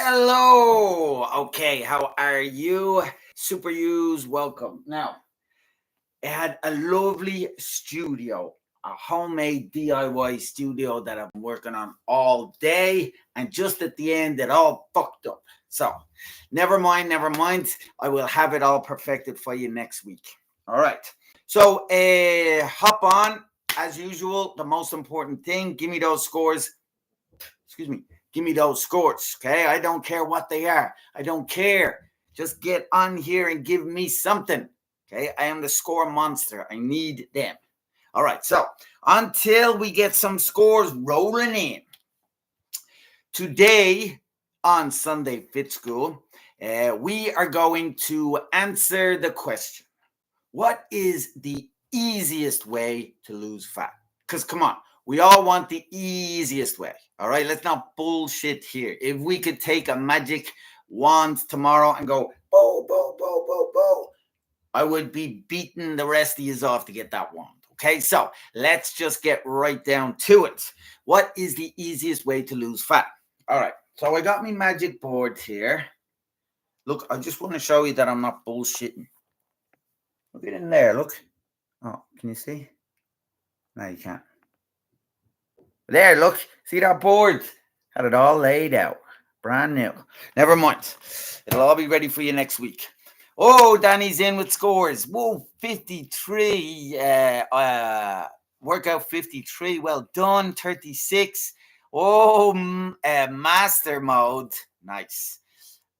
Hello. Okay, how are you? Super Use, welcome. Now, I had a lovely studio, a homemade DIY studio that I've been working on all day, and just at the end, it all fucked up. So, never mind, never mind. I will have it all perfected for you next week. All right. So, hop on as usual. The most important thing, give me those scores. Excuse me. Give me those scores, okay? I don't care what they are. I don't care. Just get on here and give me something, okay? I am the score monster. I need them. All right, so until we get some scores rolling in, today on Sunday Fit School, we are going to answer the question, what is the easiest way to lose fat? Because come on, we all want the easiest way. All right, let's not bullshit here. If we could take a magic wand tomorrow and go, bo, bo, bo, bo, bo, I would be beating the rest of you off to get that wand. Okay, so let's just get right down to it. What is the easiest way to lose fat? All right, so I got my magic board here. Look, I just want to show you that I'm not bullshitting. Look at it in there, look. Oh, can you see? No, you can't. There, look. See that board? Had it all laid out. Brand new. Never mind. It'll all be ready for you next week. Oh, Danny's in with scores. Whoa, 53. Workout 53. Well done. 36. Oh, master mode. Nice.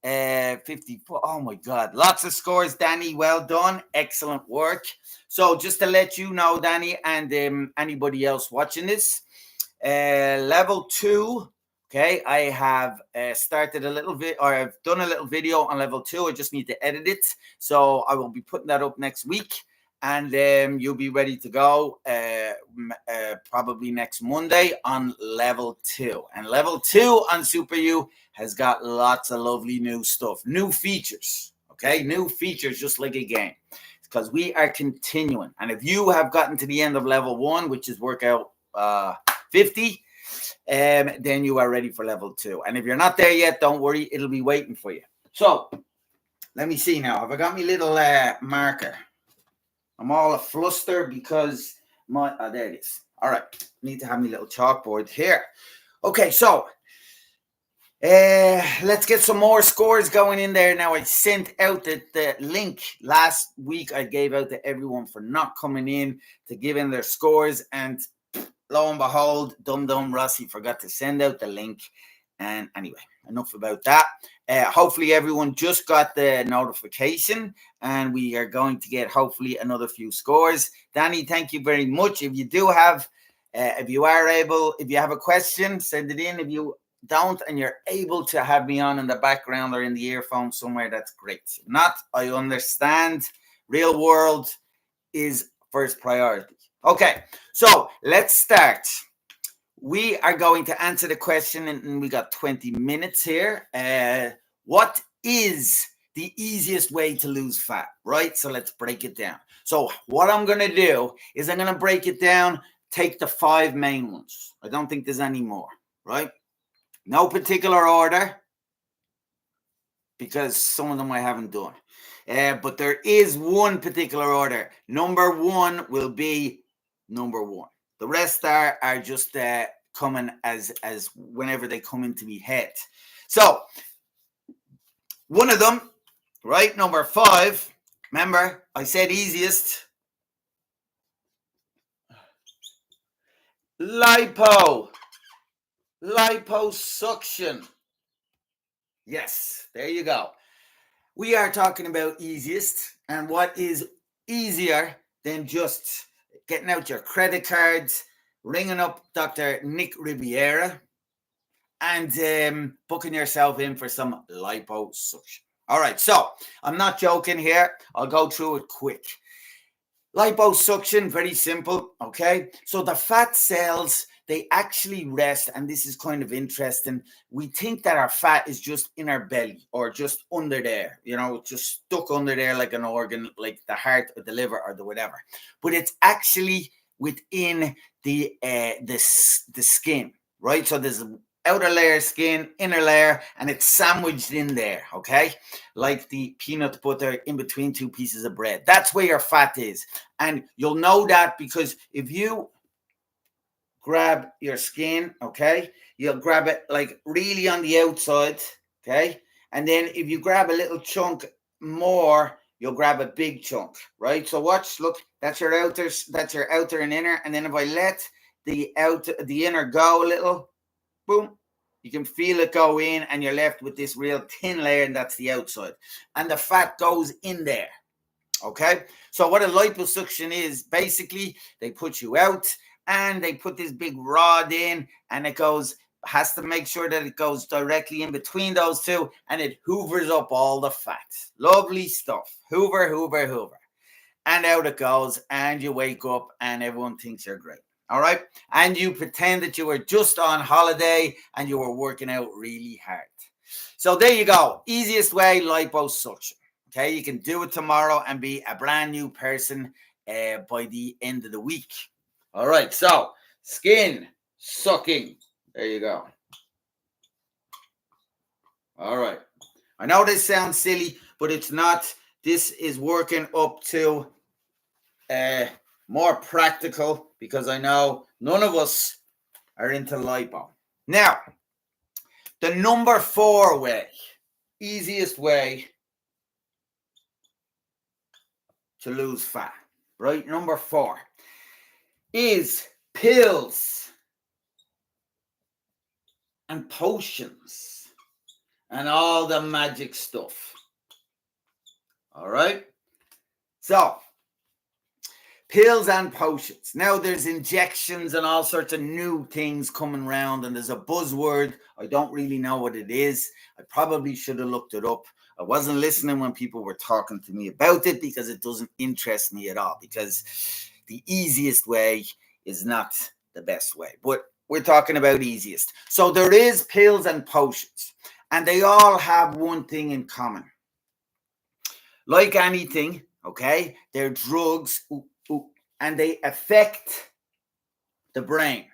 54. Oh my God. Lots of scores, Danny. Well done. Excellent work. So just to let you know, Danny, and anybody else watching this, level 2. Okay, I have started a little bit, or I've done a little video on level 2. I just need to edit it, so I will be putting that up next week, and you'll be ready to go probably next Monday on level 2. And level 2 on Super U has got lots of lovely new stuff, new features. Okay, new features, just like a game, because we are continuing. And if you have gotten to the end of level 1, which is workout 50, then you are ready for level 2. And if you're not there yet, don't worry, it'll be waiting for you. So let me see now. Have I got my little marker? I'm all a fluster because there it is. All right, need to have my little chalkboard here. Okay, so let's get some more scores going in there. Now, I sent out the link last week. I gave out to everyone for not coming in to give in their scores, and lo and behold, Dum Rossi forgot to send out the link. And anyway, enough about that. Hopefully everyone just got the notification, and we are going to get hopefully another few scores. Danny, thank you very much. If you do have, if you have a question, send it in. If you don't and you're able to have me on in the background or in the earphone somewhere, that's great. If not, I understand. Real world is first priority. Okay, so let's start. We are going to answer the question, and we got 20 minutes here. What is the easiest way to lose fat, right? So let's break it down. So what I'm going to do is I'm going to break it down, take the 5 main ones. I don't think there's any more, right? No particular order, because some of them I haven't done. But there is one particular order. Number 1 will be number 1. The rest are just coming as whenever they come into me head. So one of them, right, number 5, remember I said easiest. Liposuction. Yes, there you go. We are talking about easiest, and what is easier than just getting out your credit cards, ringing up Dr. Nick Riviera, and booking yourself in for some liposuction. All right, so I'm not joking here. I'll go through it quick. Liposuction, very simple, okay? So the fat cells, they actually rest, and this is kind of interesting. We think that our fat is just in our belly or just under there, just stuck under there like an organ, like the heart or the liver or the whatever. But it's actually within the skin, right? So there's outer layer skin, inner layer, and it's sandwiched in there, okay? Like the peanut butter in between two pieces of bread. That's where your fat is. And you'll know that because if you grab your skin, okay, you'll grab it like really on the outside, okay? And then if you grab a little chunk more, you'll grab a big chunk, right? So watch, look, that's your outer and inner. And then if I let the inner go a little, boom, you can feel it go in and you're left with this real thin layer, and that's the outside. And the fat goes in there. Okay, so what a liposuction is, basically they put you out and they put this big rod in, and it has to make sure that it goes directly in between those two, and it hoovers up all the fat. Lovely stuff. Hoover, hoover, hoover. And out it goes, and you wake up and everyone thinks you're great. All right, and you pretend that you were just on holiday and you were working out really hard. So there you go. Easiest way, liposuction. Okay, you can do it tomorrow and be a brand new person by the end of the week. All right, so skin sucking. There you go. All right. I know this sounds silly, but it's not. This is working up to more practical because I know none of us are into lipo. Now, the number 4 way, easiest way to lose fat, right? Number 4 is pills and potions and all the magic stuff. All right? So, pills and potions. Now there's injections and all sorts of new things coming around, and there's a buzzword. I don't really know what it is. I probably should have looked it up. I wasn't listening when people were talking to me about it because it doesn't interest me at all, because the easiest way is not the best way. But we're talking about easiest. So there is pills and potions, and they all have one thing in common. Like anything, okay, they're drugs, and they affect the brain,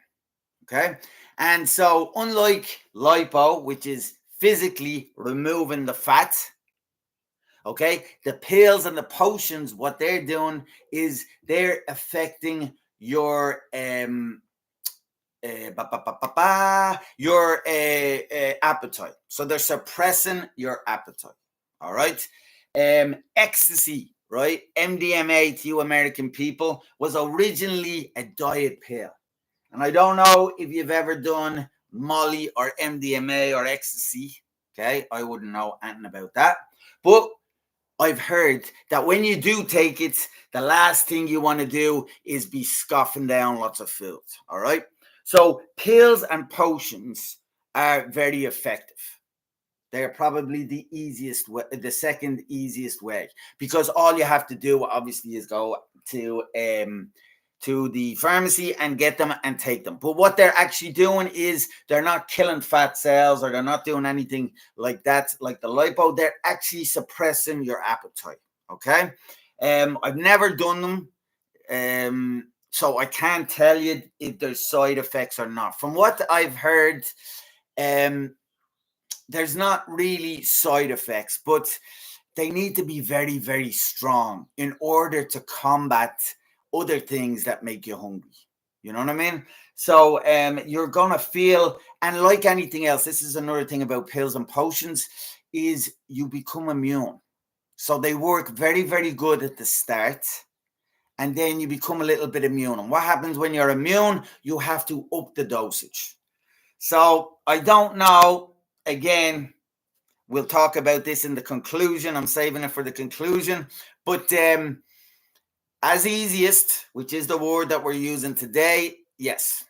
okay? And so unlike lipo, which is physically removing the fat, okay, the pills and the potions, what they're doing is they're affecting your appetite. So they're suppressing your appetite. All right. Ecstasy, right? MDMA to you American people was originally a diet pill. And I don't know if you've ever done Molly or MDMA or ecstasy. Okay. I wouldn't know anything about that. But I've heard that when you do take it, the last thing you want to do is be scoffing down lots of food. All right. So pills and potions are very effective. They're probably the easiest way, the second easiest way, because all you have to do obviously is go to the pharmacy and get them and take them. But what they're actually doing is they're not killing fat cells, or they're not doing anything like that, like the lipo. They're actually suppressing your appetite. Okay. I've never done them. So I can't tell you if there's side effects or not. From what I've heard, there's not really side effects, but they need to be very, very strong in order to combat other things that make you hungry. You know what I mean? So you're going to feel, and like anything else, this is another thing about pills and potions, is you become immune. So they work very, very good at the start, and then you become a little bit immune. And what happens when you're immune? You have to up the dosage. So I don't know. Again, we'll talk about this in the conclusion. I'm saving it for the conclusion. But as easiest, which is the word that we're using today, yes,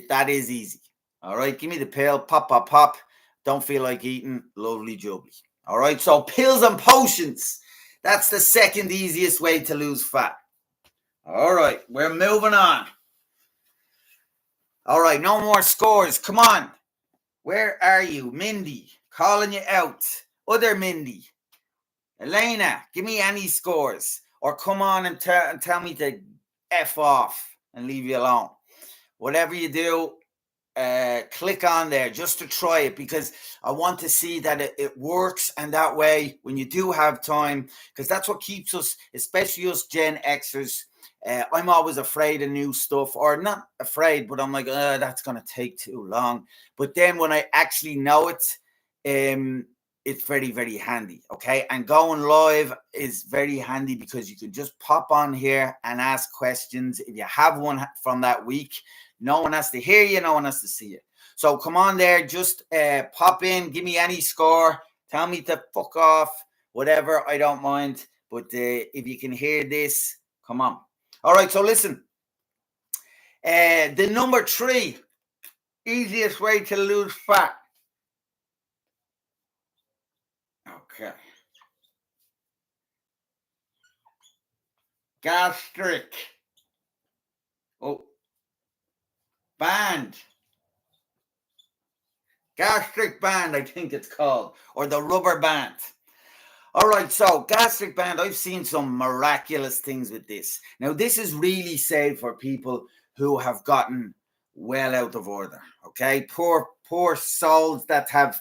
that is easy. All right, give me the pill. Pop, pop, pop. Don't feel like eating. Lovely jubbly. All right, so pills and potions. That's the second easiest way to lose fat. All right, we're moving on. All right, no more scores. Come on. Where are you? Mindy, calling you out. Other Mindy. Elena, give me any scores. Or come on and tell me to F off and leave you alone. Whatever you do, click on there just to try it, because I want to see that it works. And that way, when you do have time, because that's what keeps us, especially us Gen Xers, I'm always afraid of new stuff, or not afraid, but I'm like, that's going to take too long. But then when I actually know it, it's very, very handy. Okay. And going live is very handy because you can just pop on here and ask questions. If you have one from that week, no one has to hear you, no one has to see you. So come on there, just pop in, give me any score, tell me to fuck off, whatever, I don't mind. But if you can hear this, come on. All right, so listen. The number 3 easiest way to lose fat. Okay. Gastric. Band. Gastric band, I think it's called, or the rubber band. All right, so gastric band, I've seen some miraculous things with this. Now, this is really safe for people who have gotten well out of order, okay? Poor souls that have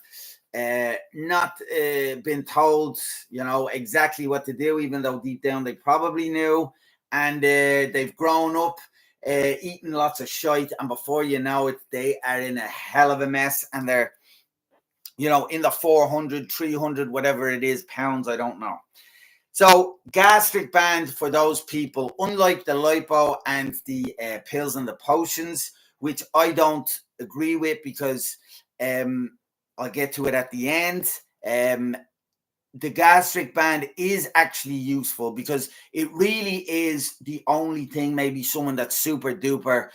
not been told, exactly what to do, even though deep down they probably knew. And they've grown up eating lots of shite. And before you know it, they are in a hell of a mess. And they're in the 400, 300, whatever it is, pounds, I don't know. So gastric band for those people, unlike the lipo and the pills and the potions, which I don't agree with, because I'll get to it at the end. The gastric band is actually useful because it really is the only thing maybe someone that's super duper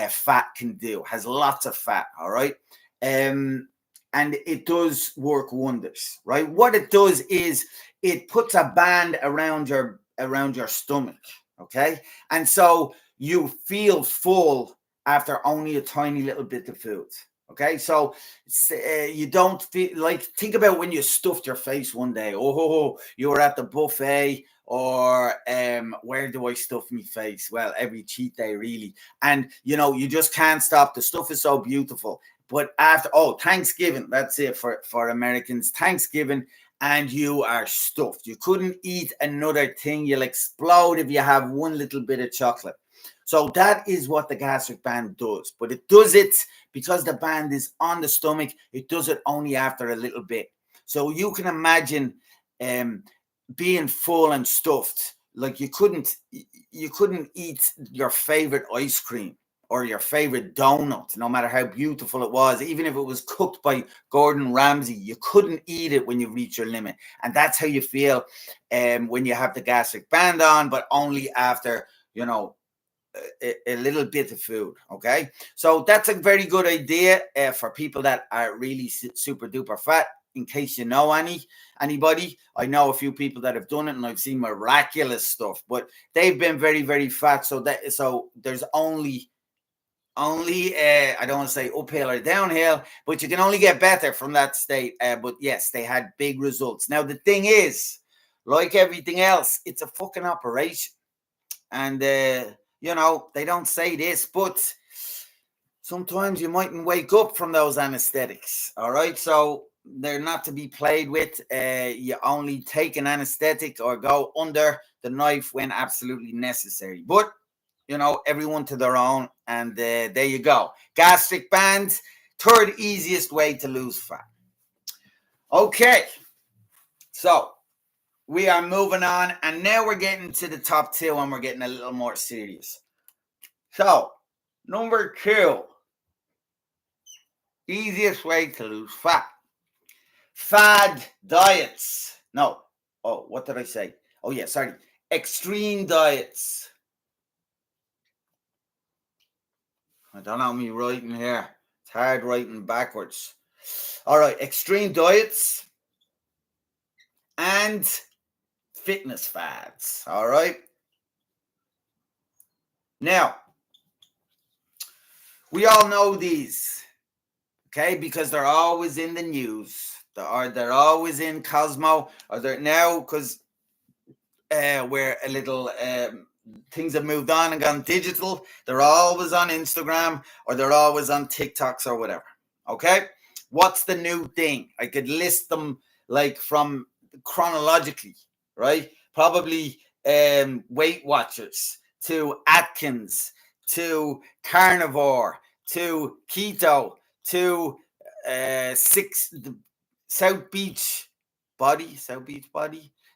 fat can do, has lots of fat, all right? And it does work wonders, right? What it does is it puts a band around your stomach, okay? And so you feel full after only a tiny little bit of food, okay? So you don't feel like, think about when you stuffed your face one day. Oh, you were at the buffet, or where do I stuff my face? Well, every cheat day, really. And, you just can't stop. The stuff is so beautiful. But after, Thanksgiving, that's it for Americans, Thanksgiving, and you are stuffed. You couldn't eat another thing. You'll explode if you have one little bit of chocolate. So that is what the gastric band does. But it does it because the band is on the stomach. It does it only after a little bit. So you can imagine being full and stuffed. Like you couldn't eat your favorite ice cream or your favorite donut, no matter how beautiful it was, even if it was cooked by Gordon Ramsay, you couldn't eat it when you reach your limit. And that's how you feel when you have the gastric band on, but only after, a little bit of food, okay? So that's a very good idea for people that are really super duper fat. In case you know anybody, I know a few people that have done it, and I've seen miraculous stuff, but they've been very, very fat. So there's only I don't want to say uphill or downhill, but you can only get better from that state. But yes, they had big results. Now the thing is, like everything else, it's a fucking operation, and they don't say this, but sometimes you mightn't wake up from those anesthetics. All right, so they're not to be played with. You only take an anesthetic or go under the knife when absolutely necessary. But everyone to their own, and there you go. Gastric band, 3rd easiest way to lose fat. Okay, so we are moving on, and now we're getting to the top 2, and we're getting a little more serious. So, number 2, easiest way to lose fat. Fad diets. No. Oh, what did I say? Oh, yeah, sorry. Extreme diets. I don't know me writing here. It's hard writing backwards. All right, extreme diets and fitness fads. All right. Now, we all know these, okay, because they're always in the news. They're always in Cosmo, or they're now, because we're a little things have moved on and gone digital. They're always on Instagram, or they're always on TikToks or whatever. Okay, what's the new thing? I could list them like from chronologically, right? Probably Weight Watchers to Atkins to carnivore to keto to six South Beach body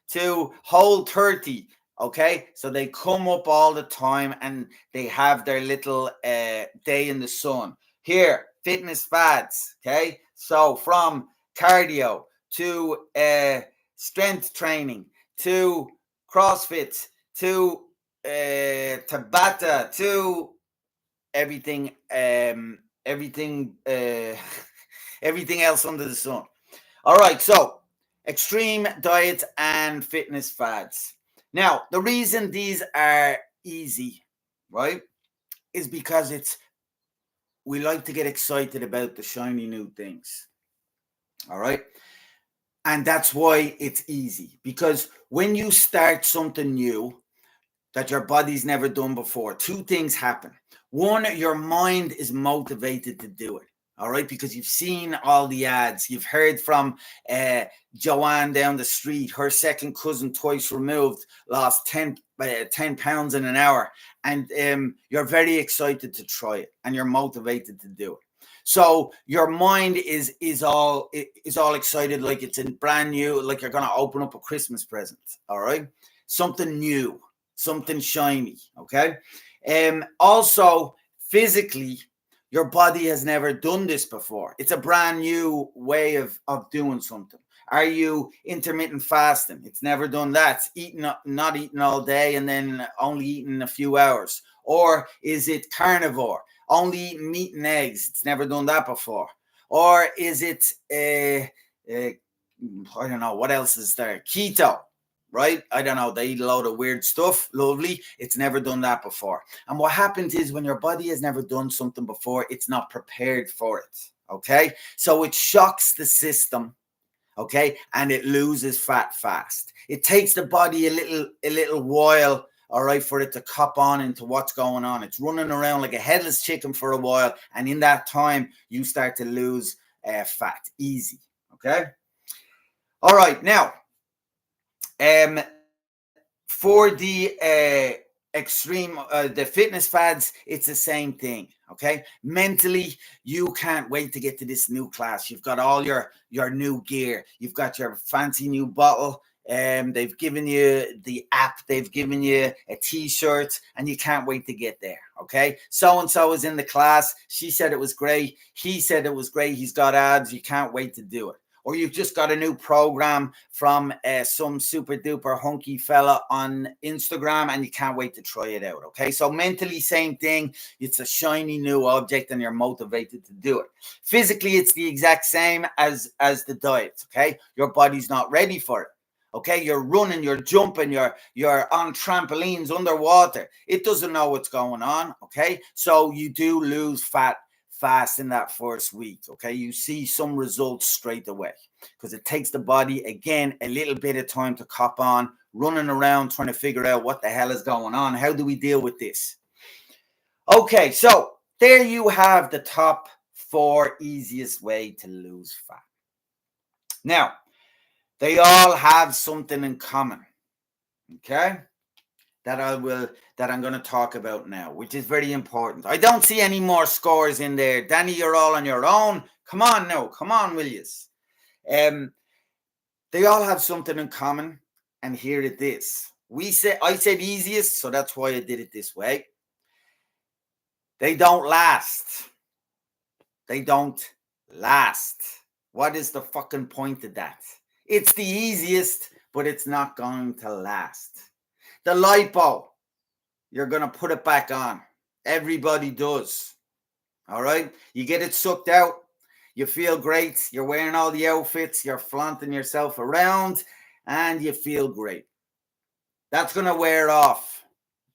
to Whole 30. Okay, so they come up all the time and they have their little day in the sun. Here, fitness fads. Okay, so from cardio to strength training to CrossFit to Tabata to everything, everything, everything else under the sun. All right, so extreme diets and fitness fads. Now, the reason these are easy, right, is because we like to get excited about the shiny new things. All right. And that's why it's easy, because when you start something new that your body's never done before, two things happen. One, your mind is motivated to do it. All right, because you've seen all the ads, you've heard from Joanne down the street, her second cousin twice removed lost 10 pounds in an hour, and you're very excited to try it and you're motivated to do it. So your mind is all excited, like it's a brand new, like you're going to open up a Christmas present. All right, something new, something shiny. Okay, also physically, your body has never done this before. It's a brand new way of doing something. Are you intermittent fasting? It's never done that. It's not eating all day and then only eating a few hours. Or is it carnivore? Only eating meat and eggs. It's never done that before. Or is it, I don't know, what else is there? Keto, right? I don't know. They eat a load of weird stuff. Lovely. It's never done that before. And what happens is when your body has never done something before, it's not prepared for it. Okay. So it shocks the system. Okay. And it loses fat fast. It takes the body a little while, all right, for it to cop on into what's going on. It's running around like a headless chicken for a while. And in that time, you start to lose fat easy. Okay. All right. Now, for the extreme, the fitness fads, it's the same thing. Okay, mentally, you can't wait to get to this new class. You've got all your new gear. You've got your fancy new bottle. They've given you the app. They've given you a T-shirt, and you can't wait to get there. Okay, so and so is in the class. She said it was great. He said it was great. He's got abs. You can't wait to do it. Or you've just got a new program from some super duper hunky fella on Instagram and you can't wait to try it out. Okay, so mentally, same thing. It's a shiny new object and you're motivated to do it. Physically, it's the exact same as the diet. Okay, your body's not ready for it. Okay, you're running, you're jumping, you're on trampolines underwater. It doesn't know what's going on. Okay, so you do lose fat fast in that first week. Okay, you see some results straight away because it takes the body again a little bit of time to cop on, running around trying to figure out what the hell is going on. How do we deal with this? Okay, so there you have the top 4 easiest way to lose fat. Now, they all have something in common. Okay, that I'm going to talk about now, which is very important. I don't see any more scores in there. Danny, you're all on your own. Come on now. Come on, will yous? They all have something in common, and here it is. I said easiest, so that's why I did it this way. They don't last. They don't last. What is the fucking point of that? It's the easiest, but it's not going to last. The lipo, you're going to put it back on. Everybody does. All right? You get it sucked out. You feel great. You're wearing all the outfits. You're flaunting yourself around. And you feel great. That's going to wear off.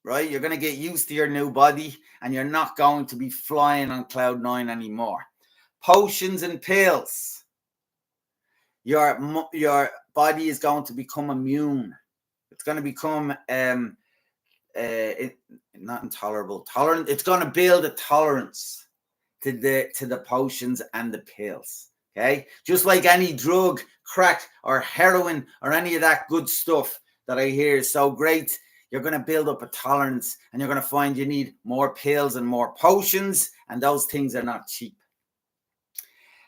Right? You're going to get used to your new body. And you're not going to be flying on cloud 9 anymore. Potions and pills. Your body is going to become immune. It's going to become not intolerable, tolerant. It's going to build a tolerance. to the potions and the pills. Okay, just like any drug, crack or heroin or any of that good stuff that I hear is so great, you're going to build up a tolerance, and you're going to find you need more pills and more potions, and those things are not cheap.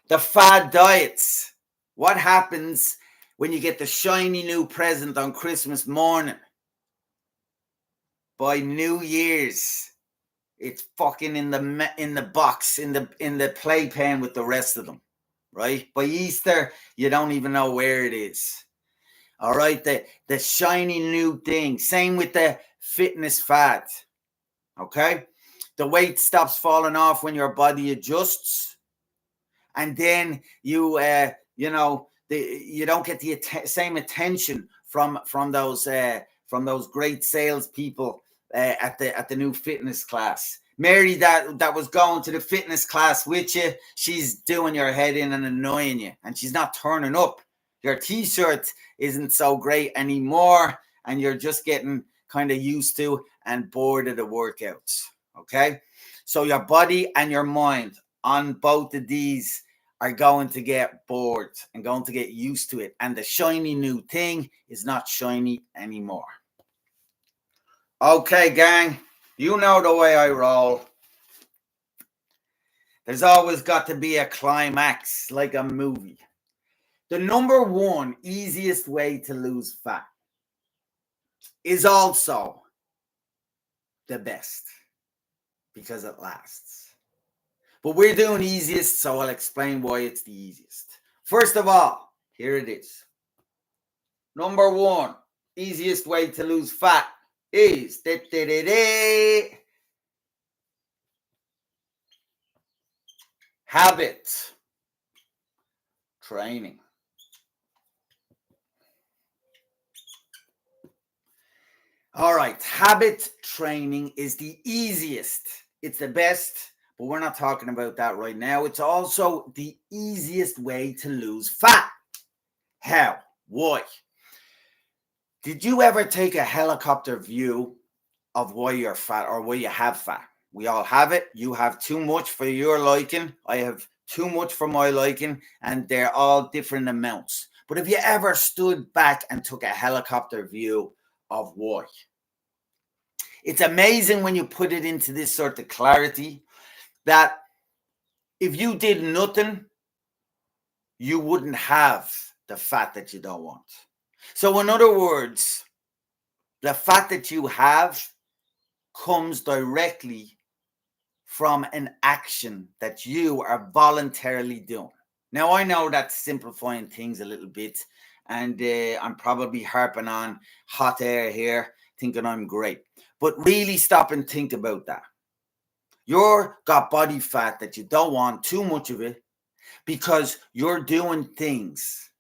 The fad diets. What happens when you get the shiny new present on Christmas morning? By New Year's, it's fucking in the box, in the playpen with the rest of them, right? By Easter, you don't even know where it is. All right, the shiny new thing. Same with the fitness fad. Okay, the weight stops falling off when your body adjusts, and then you don't get the same attention from those great salespeople at the new fitness class. Mary that was going to the fitness class with you, she's doing your head in and annoying you, and she's not turning up. Your t-shirt isn't so great anymore, and you're just getting kind of used to and bored of the workouts. Okay, so your body and your mind on both of these are going to get bored and going to get used to it, and the shiny new thing is not shiny anymore. Okay, gang, you know the way I roll. There's always got to be a climax, like a movie. The number one easiest way to lose fat is also the best because it lasts. But we're doing easiest, so I'll explain why it's the easiest. First of all, here it is. Number one easiest way to lose fat is habit training. All right, habit training is the easiest. It's the best, but we're not talking about that right now. It's also the easiest way to lose fat. How? Why? Did you ever take a helicopter view of why you're fat or why you have fat? We all have it. You have too much for your liking. I have too much for my liking, and they're all different amounts. But have you ever stood back and took a helicopter view of why? It's amazing when you put it into this sort of clarity that if you did nothing, you wouldn't have the fat that you don't want. So in other words, the fat that you have comes directly from an action that you are voluntarily doing. Now, I know that's simplifying things a little bit, and I'm probably harping on hot air here, thinking I'm great. But really stop and think about that. You've got body fat that you don't want, too much of it, because you're doing things,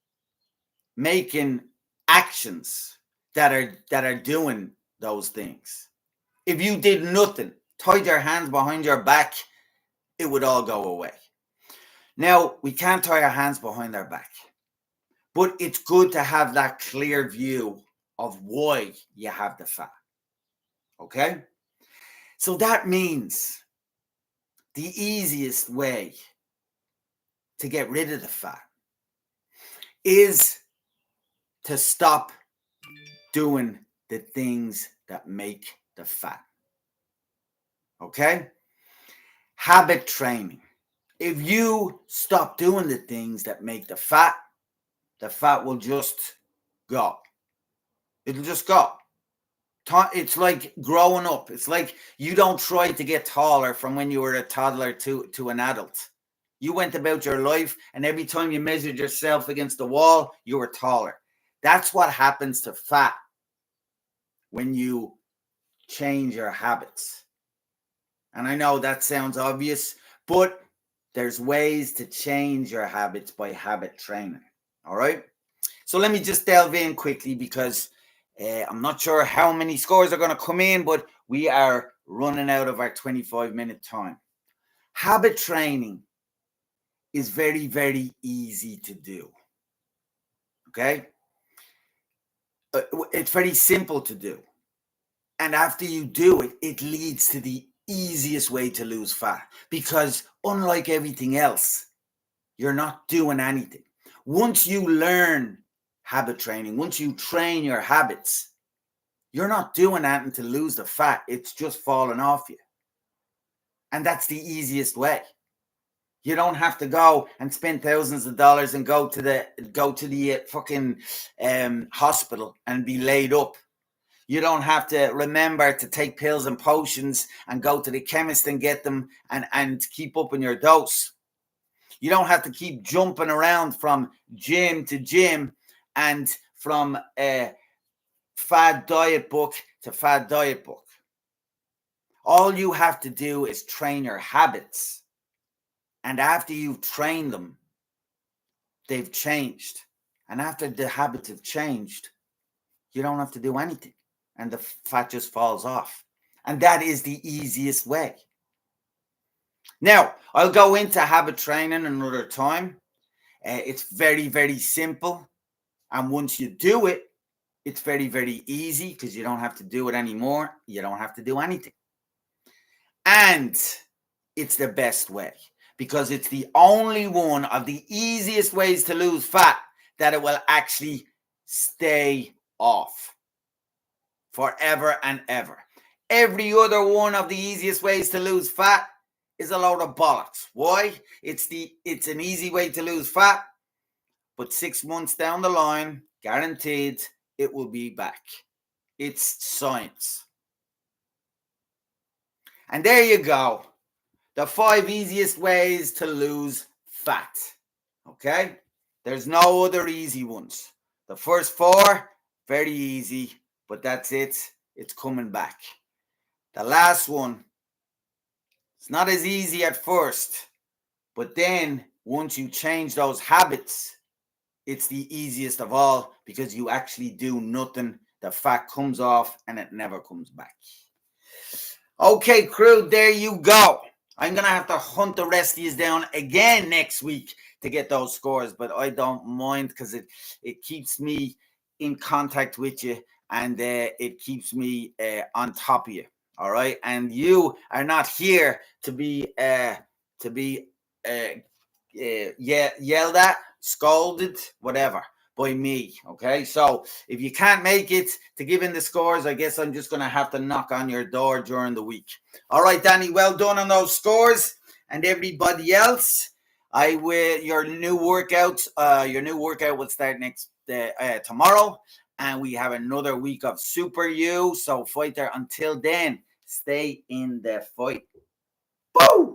making actions that are doing those things. If you did nothing, tied your hands behind your back, it would all go away. Now, we can't tie our hands behind our back, but it's good to have that clear view of why you have the fat. Okay? So that means the easiest way to get rid of the fat is to stop doing the things that make the fat. Okay? Habit training. If you stop doing the things that make the fat will just go. It'll just go. It's like growing up. It's like you don't try to get taller from when you were a toddler to an adult. You went about your life, and every time you measured yourself against the wall, you were taller. That's what happens to fat when you change your habits. And I know that sounds obvious, but there's ways to change your habits by habit training. All right? So let me just delve in quickly because I'm not sure how many scores are going to come in, but we are running out of our 25-minute time. Habit training is very, very easy to do. Okay? It's very simple to do. And after you do it, it leads to the easiest way to lose fat because unlike everything else, you're not doing anything. Once you learn habit training, once you train your habits, you're not doing anything to lose the fat. It's just falling off you. And that's the easiest way. You don't have to go and spend thousands of dollars and go to the fucking hospital and be laid up. You don't have to remember to take pills and potions and go to the chemist and get them and keep up in your dose. You don't have to keep jumping around from gym to gym and from fad diet book to fad diet book. All you have to do is train your habits. And after you've trained them, they've changed. And after the habits have changed, you don't have to do anything. And the fat just falls off. And that is the easiest way. Now, I'll go into habit training another time. It's very, very simple. And once you do it, it's very, very easy because you don't have to do it anymore. You don't have to do anything. And it's the best way because it's the only one of the easiest ways to lose fat that it will actually stay off forever and ever. Every other one of the easiest ways to lose fat is a load of bollocks. Why? It's an easy way to lose fat, but 6 months down the line, guaranteed, it will be back. It's science. And there you go. The 5 easiest ways to lose fat. Okay? There's no other easy ones. The first 4, very easy, but that's it. It's coming back. The last one, it's not as easy at first, but then once you change those habits, it's the easiest of all because you actually do nothing. The fat comes off and it never comes back. Okay, crew, there you go. I'm going to have to hunt the rest of you down again next week to get those scores, but I don't mind because it keeps me in contact with you and it keeps me on top of you. All right. And you are not here to be yelled at, scolded, whatever, by me. Okay. So if you can't make it to give in the scores, I guess I'm just going to have to knock on your door during the week. All right, Danny, well done on those scores. And everybody else, your new workout will start next tomorrow. And we have another week of Super U. So fighter, until then, stay in the fight. Boom!